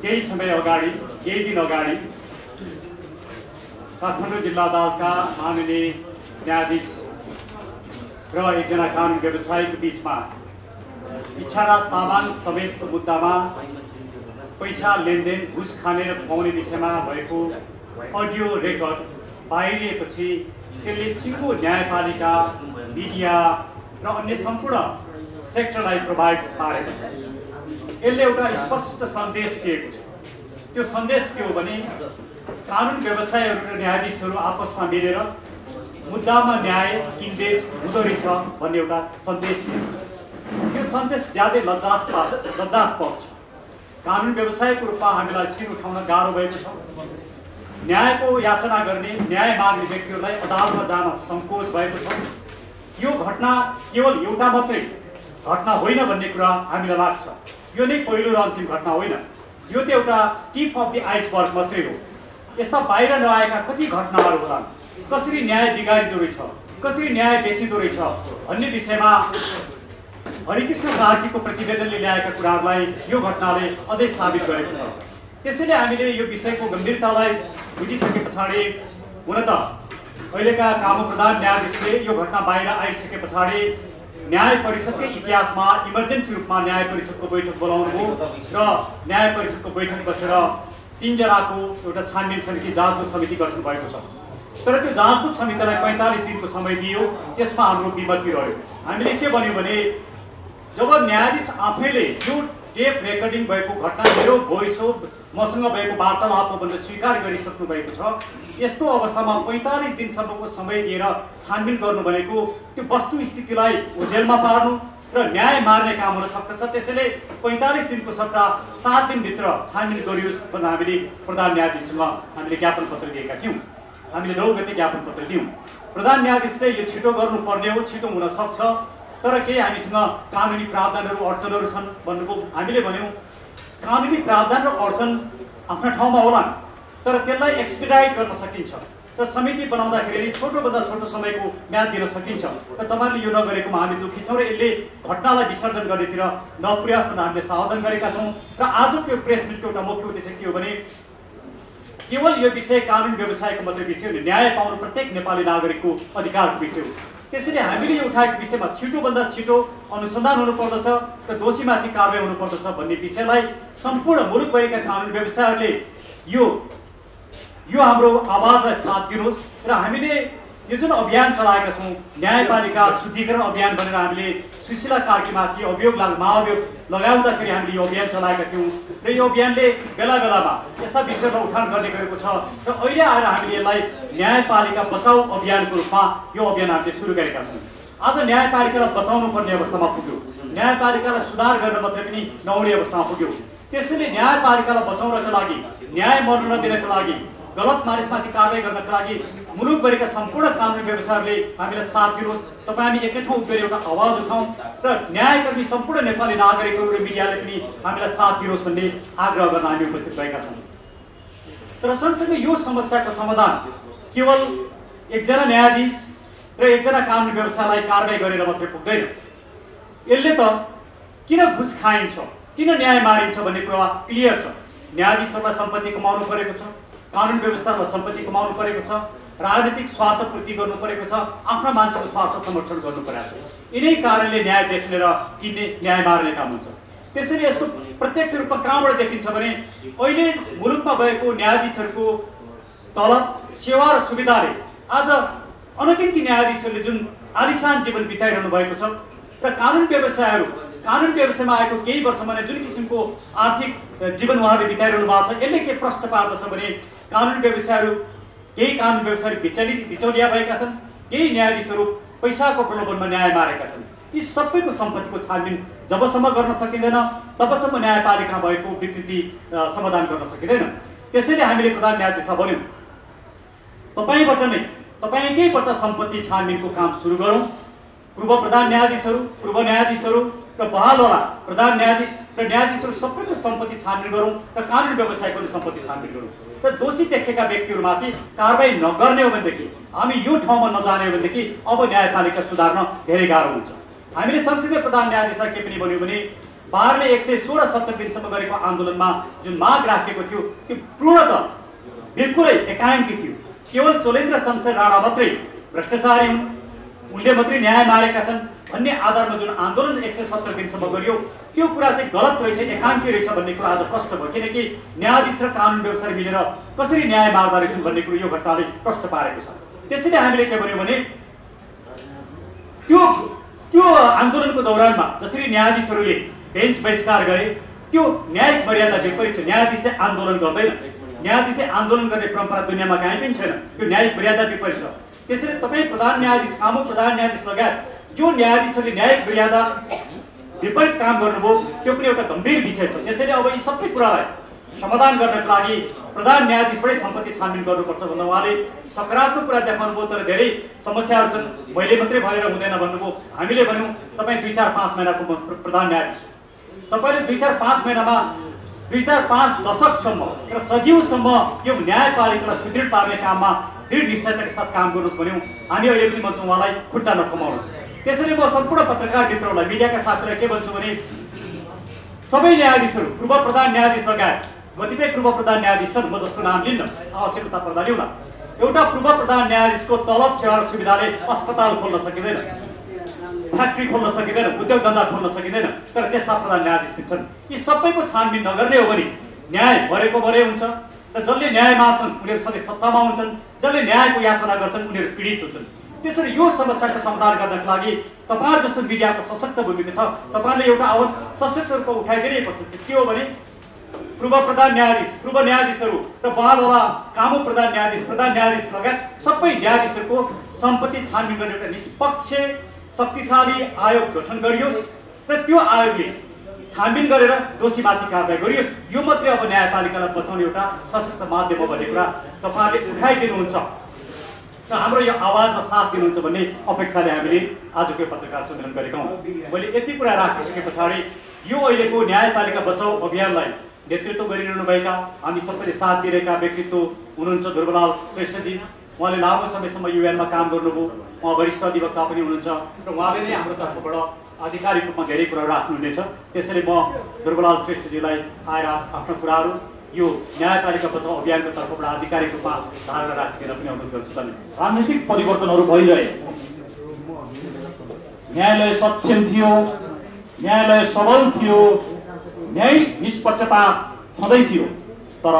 केही समय अगाडि केही दिन अगाडि काठमाडौँ जिल्ला अदालतका माननीय न्यायाधीश र एकजना कानुन व्यवसायीको बीचमा इच्छाराज तामाङ समेतको मुद्दामा पैसा लेनदेन घुस खाने र खुवाउने विषयमा भएको अडियो रेकर्ड बाहिरिएपछि त्यसले सिङ्गो न्यायपालिका मिडिया र अन्य सम्पूर्ण सेक्टरलाई प्रभावित पारेको छ। यसले एउटा स्पष्ट सन्देश दिएको छ। त्यो सन्देश के हो भने कानुन व्यवसायीहरू र न्यायाधीशहरू आपसमा मिलेर मुद्दामा न्याय किनबेच हुँदो रहेछ भन्ने एउटा सन्देश दिएको छ। त्यो सन्देश ज्यादै लज्जास्पद छ। कानुन व्यवसायको रूपमा हामीलाई शिर उठाउन गाह्रो भएको छ। न्यायको याचना गर्ने न्याय माग्ने व्यक्तिहरूलाई अदालतमा जान सङ्कोच भएको छ। यो घटना केवल एउटा मात्रै घटना होइन भन्ने कुरा हामीलाई लाग्छ। यो नै पहिलो र अन्तिम घटना होइन। यो त एउटा टिप अफ द आइसबर्ग मात्रै हो। यस्ता बाहिर नआएका कति घटनाहरू होलान्। कसरी न्याय बिगारिँदो रहेछ, कसरी न्याय बेचिँदो रहेछ भन्ने विषयमा हरिकृष्ण कार्कीको प्रतिवेदनले ल्याएका कुराहरूलाई यो घटनाले अझै साबित गरेको छ। त्यसैले हामीले यो विषयको गम्भीरतालाई बुझिसके पछाडि हुन त अहिलेका कामप्रधान न्यायाधीशले यो घटना बाहिर आइसके पछाडि न्याय परिषदकै इतिहासमा इमर्जेन्सी रूपमा न्याय परिषदको बैठक बोलाउनुभयो र न्याय परिषदको बैठक बसेर 3 जनाको एउटा छानबिन समिति जाँचबुझ समिति गठन भएको छ। तर त्यो जाँचबुझ समितिलाई 45 दिनको समय दियो। त्यसमा हाम्रो विमति रह्यो। हामीले के भन्यो भने जब न्यायाधीश आफैले यो टेप रेकर्डिङ भएको घटना मेरो भोइस हो, मसँग भएको वार्तालाप हो भनेर स्वीकार गरिसक्नु भएको छ। यस्तो अवस्थामा 45 दिनसम्मको समय दिएर छानबिन गर्नु भनेको त्यो वस्तुस्थितिलाई ओझेलमा पार्नु र न्याय मार्ने काम हुन सक्दछ। त्यसैले 45 दिनको सट्टा 7 दिनभित्र छानबिन गरियोस् भनेर हामीले प्रधान न्यायाधीशसँग हामीले ज्ञापन पत्र दिएका थियौँ। हामीले 9 गते ज्ञापन पत्र दियौँ। प्रधान न्यायाधीशले यो छिटो गर्नुपर्ने हो, छिटो हुन सक्छ, तर केही हामीसँग कानुनी प्रावधानहरू अडचनहरू छन् भन्नुको हामीले भन्यौँ। कानुनी प्रावधान र अडचन आफ्ना ठाउँमा होलान्, तर त्यसलाई एक्सपिडाइट गर्न सकिन्छ र समिति बनाउँदाखेरि छोटोभन्दा छोटो समयको म्याद दिन सकिन्छ र तपाईँहरूले यो नगरेकोमा हामी दुःखी छौँ र यसले घटनालाई विसर्जन गर्नेतिर नपुर्याओस् भनेर हामीले सावधान गरेका छौँ। र आजको यो प्रेस मिटको एउटा मुख्य उद्देश्य के हो भने केवल यो विषय कानुन व्यवसायको मात्रै विषय हो, न्याय पाउनु प्रत्येक नेपाली नागरिकको अधिकारको विषय हो। त्यसैले हामीले यो उठाएको विषयमा छिटोभन्दा छिटो अनुसन्धान हुनुपर्दछ र दोषीमाथि कारबाही हुनुपर्दछ भन्ने विषयलाई सम्पूर्ण मुलुकभरिका कानुन व्यवसायहरूले यो हाम्रो आवाजलाई साथ दिनुहोस्। र हामीले यो जुन अभियान चलाएका छौँ न्यायपालिका शुद्धिकरण अभियान भनेर हामीले सुशीला कार्कीमाथि महाअभियोग लगाउँदाखेरि हामीले यो अभियान चलाएका थियौँ र यो अभियानले बेला बेलामा यस्ता विषयलाई उठान गर्ने गरेको छ र अहिले आएर हामीले यसलाई न्यायपालिका बचाउ अभियानको रूपमा यो अभियान हामीले सुरु गरेका छौँ। आज न्यायपालिकालाई बचाउनु पर्ने अवस्थामा पुग्यो, न्यायपालिकालाई सुधार गर्न मात्रै पनि नहुने अवस्थामा पुग्यो। त्यसैले न्यायपालिकालाई बचाउनका लागि, न्याय मर्न नदिनका लागि, गलत मानिसमाथि कारबाही गर्नका लागि मुलुकभरिका सम्पूर्ण कानुन व्यवसायहरूले हामीलाई साथ दिनुहोस्। तपाईँ हामी एकै ठाउँ उभिएर एउटा आवाज उठाउँ र न्यायकर्मी सम्पूर्ण नेपाली नागरिकहरू र मिडियाले पनि हामीलाई साथ दिनुहोस् भन्ने आग्रह गर्न हामी उपस्थित भएका छौँ। तर सँगसँगै यो समस्याको समाधान केवल एकजना न्यायाधीश र एकजना कानुन व्यवसायलाई कारबाही गरेर मात्रै पुग्दैन। यसले त किन घुस खाइन्छ, किन न्याय मारिन्छ भन्ने कुरा क्लियर छ। न्यायाधीशहरूलाई सम्पत्ति कमाउनु परेको छ, कानुन व्यवस्थामा सम्पत्ति कमाउनु परेको छ, राजनीतिक स्वार्थ पूर्ति गर्नु परेको छ, आफ्ना मान्छेको स्वार्थ संरक्षण गर्नु परेको छ। यिनै कारणले न्याय बेच्ने र किन्ने, न्याय मार्ने काम हुन्छ। त्यसैले यसको प्रत्यक्ष रूपमा कहाँबाट देखिन्छ भने अहिले मुलुकमा भएको न्यायाधीशहरूको तलब, सेवा र सुविधाले आज अनगिन्ती न्यायाधीशहरूले जुन आलिशान जीवन बिताइरहनु भएको छ र कानुन व्यवसायमा आएको केही वर्षमा नै जुन किसिमको आर्थिक जीवन उहाँहरूले बिताइरहनु भएको छ, यसले के प्रश्न पार्दछ भने केही कानुन व्यवसायी बिचौलिया भएका छन्, केही न्यायाधीशहरू पैसाको प्रलोभनमा न्याय मारेका छन्। यी सबैको सम्पत्तिको छानबिन जबसम्म गर्न सकिँदैन तबसम्म न्यायपालिकामा भएको विकृति समाधान गर्न सकिँदैन। त्यसैले हामीले प्रधान न्यायाधीशलाई भन्यौँ, तपाईँकैबाट सम्पत्ति छानबिनको काम सुरु गरौँ। पूर्व प्रधान न्यायाधीशहरू, पूर्व न्यायाधीशहरू र बहालवाला प्रधान न्यायाधीश र न्यायाधीशहरू सबैको सम्पत्ति छानबिन गरौँ र कानुन व्यवसायको सम्पत्ति छानबिन गरौँ र दोषी देखेका व्यक्तिहरूमाथि कारबाही नगर्ने हो भनेदेखि, हामी यो ठाउँमा नजाने हो भनेदेखि अब न्यायपालिका सुधार्न धेरै गाह्रो हुन्छ। हामीले सँगसँगै प्रधान न्यायाधीशलाई के पनि भन्यौँ भने बारले 116-70 दिनसम्म गरेको आन्दोलनमा जुन माग राखेको थियो त्यो पूर्णतः बिल्कुलै एकाङ्की थियो। केवल चोलेन्द्र शमशेर राणा मात्रै भ्रष्टाचारी हुन्, उनले मात्रै न्याय मारेका छन् भन्ने आधारमा जुन आन्दोलन 170 दिनसम्म गरियो त्यो कुरा चाहिँ गलत रहेछ, एकाङ्की रहेछ भन्ने कुरा आज प्रष्ट भयो। किनकि न्यायाधीश र कानुन व्यवसायी मिलेर कसरी न्याय मार्दा रहेछन् भन्ने कुरो यो घटनाले प्रष्ट पारेको छ। त्यसैले हामीले के भन्यौँ भने त्यो आन्दोलनको दौरानमा जसरी न्यायाधीशहरूले बेन्च बहिष्कार गरे त्यो न्यायिक मर्यादा विपरीत छ। न्यायाधीशले आन्दोलन गर्दैन, न्यायाधीशले आन्दोलन गर्ने परम्परा दुनियाँमा कहीँ पनि छैन, त्यो न्यायिक मर्यादा विपरीत छ। त्यसैले तपाईँ प्रधान न्यायाधीश, कानुन प्रधान न्यायाधीश लगायत जो न्यायाधीशहरूले न्यायिक मर्यादा विपरीत काम गर्नुभयो त्यो पनि एउटा गम्भीर विषय छ। त्यसैले अब यी सबै कुरालाई समाधान गर्नको लागि प्रधान न्यायाधीशबाटै सम्पत्ति छानबिन गर्नुपर्छ भन्दा उहाँले सकारात्मक कुरा देखाउनुभयो, तर धेरै समस्याहरू छन्। मैले मात्रै भनेर हुँदैन भन्नुभयो। हामीले भन्यौँ तपाईँ 2-4-5 महिनाको प्रधान न्यायाधीश, तपाईँले 2-4-5 महिनामा 2-4-5 दशकसम्म र सदियौँसम्म यो न्यायपालिकालाई सुदृढ पार्ने काममा दृढ निश्चयताका साथ काम गर्नुहोस् भन्यौँ। हामी अहिले पनि भन्छौँ उहाँलाई खुट्टा नकमाउनुहोस्। त्यसैले म सम्पूर्ण पत्रकार मित्रहरूलाई, मिडियाका साथीहरूलाई के भन्छु भने सबै न्यायाधीशहरू, पूर्व प्रधान न्यायाधीश लगायत कतिपय पूर्व प्रधान न्यायाधीश छन्, म जसको नाम लिन्न, आवश्यकता पर्दा लिउँला। एउटा पूर्व प्रधान न्यायाधीशको तलब सेवा र सुविधाले अस्पताल खोल्न सकिँदैन, फ्याक्ट्री खोल्न सकिँदैन, उद्योग धन्दा खोल्न सकिँदैन, तर त्यसमा प्रधान न्यायाधीश छन्। यी सबैको छानबिन नगर्ने हो भने न्याय भरेको भरे हुन्छ र जसले न्याय माग्छन् उनीहरू सधैँ सत्तामा हुन्छन्, जसले न्यायको याचना गर्छन् उनीहरू पीडित हुन्छन्। त्यसरी यो समस्याको समाधान गर्नको लागि तपाईहरु जस्तो मिडियाको सशक्त भूमिका छ। तपाईहरुले एउटा आवाज सशक्त रूपमा उठाइदिनुपर्छ। के हो भने पूर्व प्रधान न्यायाधीश, पूर्व न्यायाधीशहरू र बहालवाला कानुन प्रधान न्यायाधीश लगायत सबै न्यायाधीशहरूको सम्पत्ति छानबिन गर्ने एउटा निष्पक्ष शक्तिशाली आयोग गठन गरियोस् र त्यो आयोगले छानबिन गरेर दोषीमाथि कारबाही गरियोस्। यो मात्रै अब न्यायपालिकालाई बचाउने एउटा सशक्त माध्यम हो भन्ने कुरा तपाईहरुले उठाइदिनुहुन्छ र हाम्रो यो आवाजमा साथ दिनुहुन्छ भन्ने अपेक्षाले हामीले आजको पत्रकार सम्मेलन गरेका हौं। मैले यति कुरा राखिसके पछाडि यो अहिलेको न्यायपालिका बचाऊ अभियानलाई नेतृत्व गरिरहनु भएका हामी सबैले साथ दिइरहेका व्यक्तित्व हुनुहुन्छ ध्रुवलाल श्रेष्ठजी। उहाँले लामो समयसम्म युएनमा काम गर्नुभयो, उहाँ वरिष्ठ अधिवक्ता पनि हुनुहुन्छ र उहाँले नै हाम्रो तर्फबाट आधिकारिक रूपमा धेरै कुरा राख्नुहुनेछ। त्यसैले म ध्रुवलाल श्रेष्ठजीलाई आएर आफ्नो कुराहरू यो न्यायपालिका बचाऊ अभियानको तर्फबाट आधिकारिक रूपमा धारणा राखेर पनि अनुरोध गर्छु। राजनीतिक परिवर्तनहरू भइरहे, न्यायालय सक्षम थियो, न्यायालय सबल थियो, न्याय निष्पक्षता छँदै थियो, तर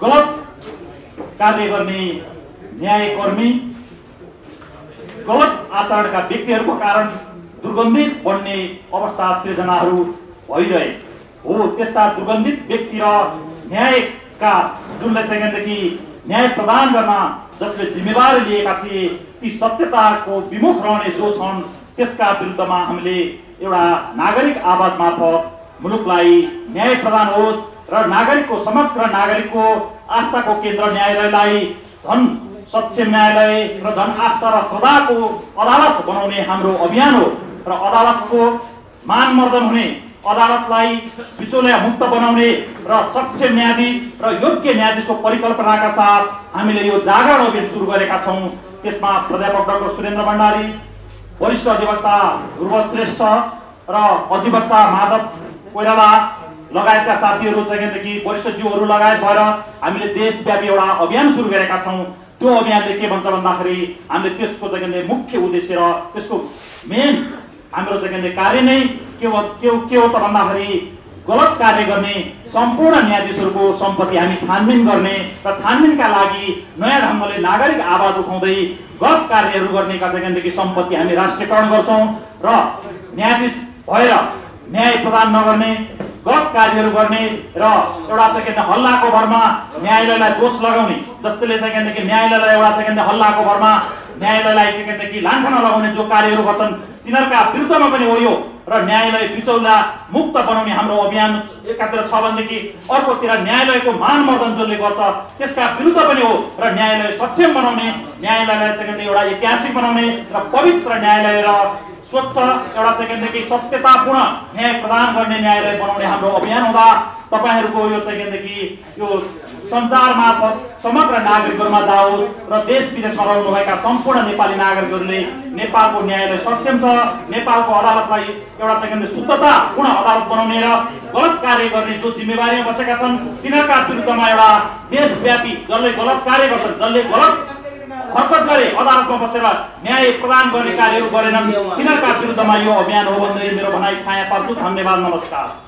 गलत कार्य गर्ने न्यायकर्मी, गलत आचरणका व्यक्तिहरूको कारण दुर्गन्धित बन्ने अवस्था सृजनाहरू भइरहे हो। त्यस्ता दुर्गन्धित व्यक्ति र न्यायका जुनले चाहिँ न्याय प्रदान गर्न जसले जिम्मेवारी लिएका थिए ती सत्यताको विमुख रहने जो छन् त्यसका विरुद्धमा हामीले एउटा नागरिक आवाज मार्फत मुलुकलाई न्याय प्रदान होस् र नागरिकको समग्र नागरिकको आस्थाको केन्द्र न्यायालयलाई झन सक्षम न्यायालय र झन आस्था र सदाको अदालत बनाउने हाम्रो अभियान हो र अदालतको मानमर्दन हुने, अदालतलाई बिचौलिया मुक्त बनाउने र सक्षम न्यायाधीश र योग्य न्यायाधीशको परिकल्पनाका साथ हामीले यो जागरण अभियान सुरु गरेका छौं। त्यसमा प्राध्यापक डाक्टर सुरेन्द्र भण्डारी, वरिष्ठ अधिवक्ता ध्रुव श्रेष्ठ र अधिवक्ता माधव कोइराला लगायतका साथीहरू चाहिँ वरिष्ठज्यूहरू लगायत भएर हामीले देशव्यापी एउटा अभियान सुरु गरेका छौं। त्यो अभियानले के भन्छ भन्दाखेरि हामीले त्यसको चाहिँ मुख्य उद्देश्य र त्यसको मेन हाम्रो चाहिँ कार्य नै के हो त भन्दाखेरि गलत कार्य गर्ने सम्पूर्ण न्यायाधीशहरूको सम्पत्ति हामी छानबिन गर्ने र छानबिनका लागि नयाँ ढङ्गले नागरिक आवाज उठाउँदै गलत कार्यहरू गर्नेका चाहिँ सम्पत्ति हामी राष्ट्रियकरण गर्छौं र न्यायाधीश भएर न्याय प्रदान नगर्ने, गलत कार्यहरू गर्ने र एउटा चाहिँ हल्लाको भरमा न्यायालयलाई दोष लगाउने, जसले चाहिँ न्यायालयलाई एउटा चाहिँ हल्लाको भरमा न्यायालयलाई चाहिँ लान्छना लगाउने जो कार्यहरू गर्छन् तिनीहरूका विरुद्धमा पनि हो यो र न्यायालय बिचौला मुक्त बनाउने हाम्रो अभियान एकातिर छ भनेदेखि अर्कोतिर न्यायालयको मानमर्दन जसले गर्छ त्यसका विरुद्ध पनि हो र न्यायालय सक्षम बनाउने, न्यायालयलाई चाहिँ एउटा ऐतिहासिक बनाउने र पवित्र न्यायालय र स्वच्छ एउटा चाहिँ सत्यतापूर्ण न्याय प्रदान गर्ने न्यायालय बनाउने हाम्रो अभियान हुँदा तपाईहरुको यो चाहिँ केदेखि यो सञ्चार मार्फत समग्र नागरिकहरुमा जाओस् र देश विदेशमा रहनुभएका सम्पूर्ण नेपाली नागरिकहरुले नेपालको न्यायालय सक्षम छ, नेपालको अदालतलाई एउटा चाहिँ शुद्धतापूर्ण अदालत बनाउने र गलत कार्य गर्ने जो जिम्मेवारीमा बसेका छन् तिनीहरुका विरुद्धमा एउटा देशव्यापी जसले गलत कार्य गर्छन्, जसले गलत हरकत गरे अदालतमा बसेर न्याय प्रदान गर्ने कार्यहरू गरेनन् तिनीहरुका विरुद्धमा यो अभियान हो भन्दै मेरो भनाइ छाया पार्छु। धन्यवाद, नमस्कार।